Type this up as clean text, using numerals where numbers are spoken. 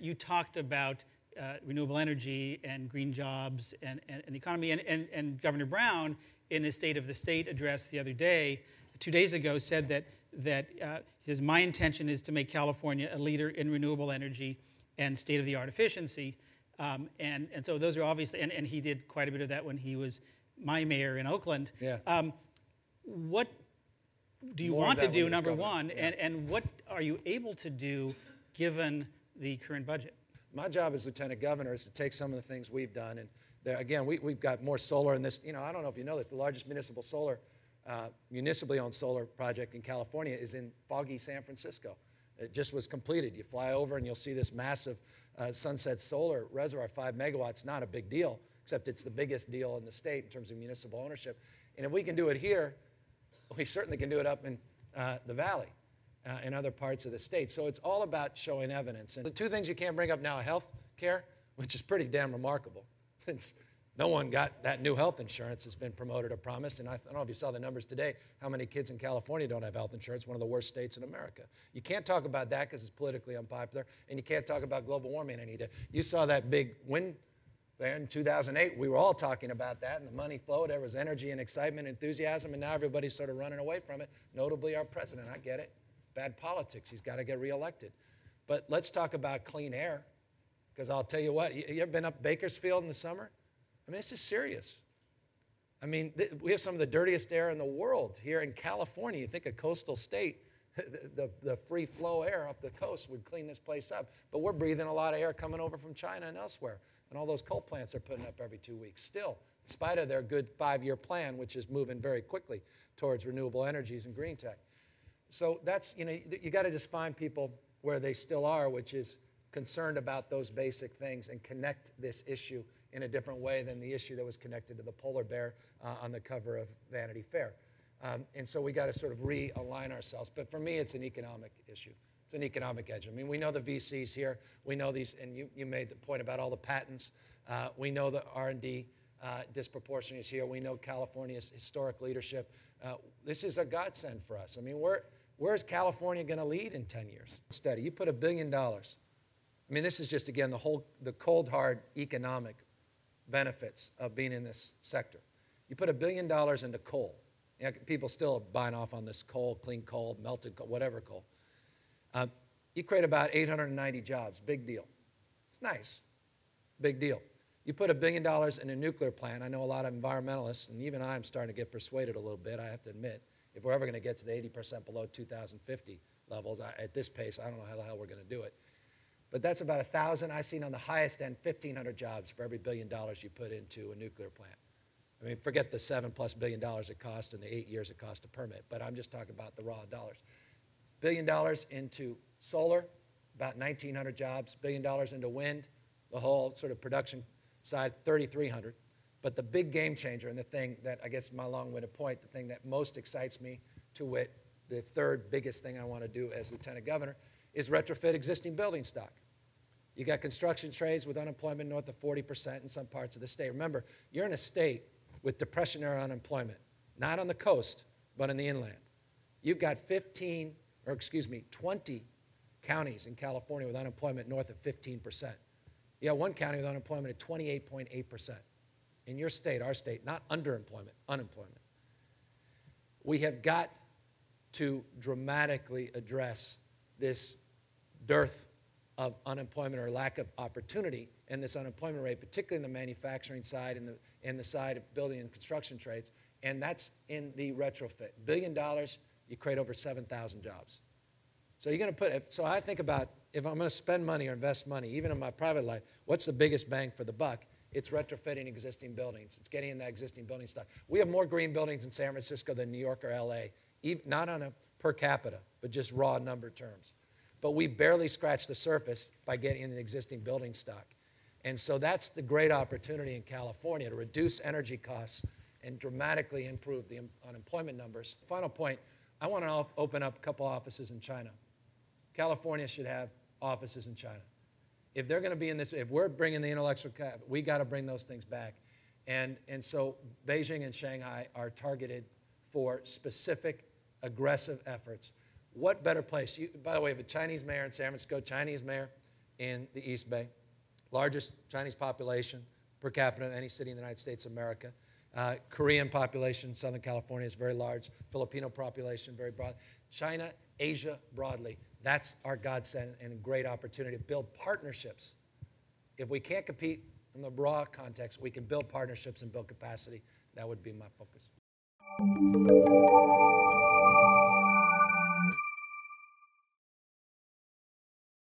You talked about renewable energy and green jobs and the economy. And Governor Brown, in his State of the State address the other day, 2 days ago, said that he says, my intention is to make California a leader in renewable energy and state-of-the-art efficiency. And so those are obviously, and he did quite a bit of that when he was my mayor in Oakland. Yeah. What do you want to do, number one, and what are you able to do given the current budget? My job as lieutenant governor is to take some of the things we've done, and there, again, we've got more solar in this. You know, I don't know if you know this, the largest municipally owned solar project in California is in foggy San Francisco. It just was completed. You fly over and you'll see this massive Sunset Solar Reservoir, 5 megawatts, not a big deal, except it's the biggest deal in the state in terms of municipal ownership. And if we can do it here, we certainly can do it up in the valley. In other parts of the state. So it's all about showing evidence. And the two things you can't bring up now, health care, which is pretty damn remarkable, since no one got that new health insurance that's been promoted or promised. And I don't know if you saw the numbers today, how many kids in California don't have health insurance, one of the worst states in America. You can't talk about that because it's politically unpopular, and you can't talk about global warming any day. You saw that big wind there in 2008. We were all talking about that, and the money flowed. There was energy and excitement, enthusiasm, and now everybody's sort of running away from it, notably our president. I get it. Bad politics. He's got to get reelected. But let's talk about clean air, because I'll tell you what, you ever been up Bakersfield in the summer? I mean, this is serious. I mean, we have some of the dirtiest air in the world here in California. You think a coastal state, the free flow air off the coast would clean this place up. But we're breathing a lot of air coming over from China and elsewhere. And all those coal plants they're putting up every 2 weeks. Still, in spite of their good 5-year plan, which is moving very quickly towards renewable energies and green tech. So that's, you know, you got to just find people where they still are, which is concerned about those basic things and connect this issue in a different way than the issue that was connected to the polar bear on the cover of Vanity Fair. And so we got to sort of realign ourselves. But for me, it's an economic issue. It's an economic edge. I mean, we know the VCs here. We know these, and you made the point about all the patents. We know the R&D disproportionate is here. We know California's historic leadership. This is a godsend for us. I mean, where's California going to lead in 10 years? Study. You put $1 billion. I mean, this is just, again, the cold, hard economic benefits of being in this sector. You put $1 billion into coal. You know, people still are buying off on this coal, clean coal, melted coal, whatever coal. You create about 890 jobs. Big deal. It's nice. Big deal. You put $1 billion in a nuclear plant. I know a lot of environmentalists, and even I'm starting to get persuaded a little bit, I have to admit. If we're ever going to get to the 80% below 2050 levels, at this pace, I don't know how the hell we're going to do it. But that's about 1,000. I've seen on the highest end 1,500 jobs for every $1 billion you put into a nuclear plant. I mean, forget the $7+ billion it cost and the 8 years it cost to permit, but I'm just talking about the raw dollars. $1 billion into solar, about 1,900 jobs. $1 billion into wind, the whole sort of production side, 3,300. But the big game changer, and the thing that, I guess my long-winded point, the thing that most excites me, to wit, the third biggest thing I want to do as lieutenant governor, is retrofit existing building stock. You got construction trades with unemployment north of 40% in some parts of the state. Remember, you're in a state with depression-era unemployment, not on the coast, but in the inland. You've got 20 counties in California with unemployment north of 15%. You have one county with unemployment at 28.8%. In your state, our state, not underemployment, unemployment. We have got to dramatically address this dearth of unemployment or lack of opportunity and this unemployment rate, particularly in the manufacturing side and the side of building and construction trades, and that's in the retrofit. $1 billion, you create over 7,000 jobs. So you're going to put, so I think about, if I'm going to spend money or invest money, even in my private life, what's the biggest bang for the buck? It's retrofitting existing buildings. It's getting in that existing building stock. We have more green buildings in San Francisco than New York or LA, not on a per capita, but just raw number terms. But we barely scratch the surface by getting in the existing building stock. And so that's the great opportunity in California, to reduce energy costs and dramatically improve the unemployment numbers. Final point, I want to open up a couple offices in China. California should have offices in China. If they're going to be in this, if we're bringing the intellectual capital, we got to bring those things back. And so Beijing and Shanghai are targeted for specific, aggressive efforts. What better place? By the way, we have a Chinese mayor in San Francisco, Chinese mayor in the East Bay, largest Chinese population per capita in any city in the United States of America. Korean population in Southern California is very large. Filipino population, very broad. China, Asia broadly. That's our godsend and a great opportunity to build partnerships. If we can't compete in the raw context, we can build partnerships and build capacity. That would be my focus.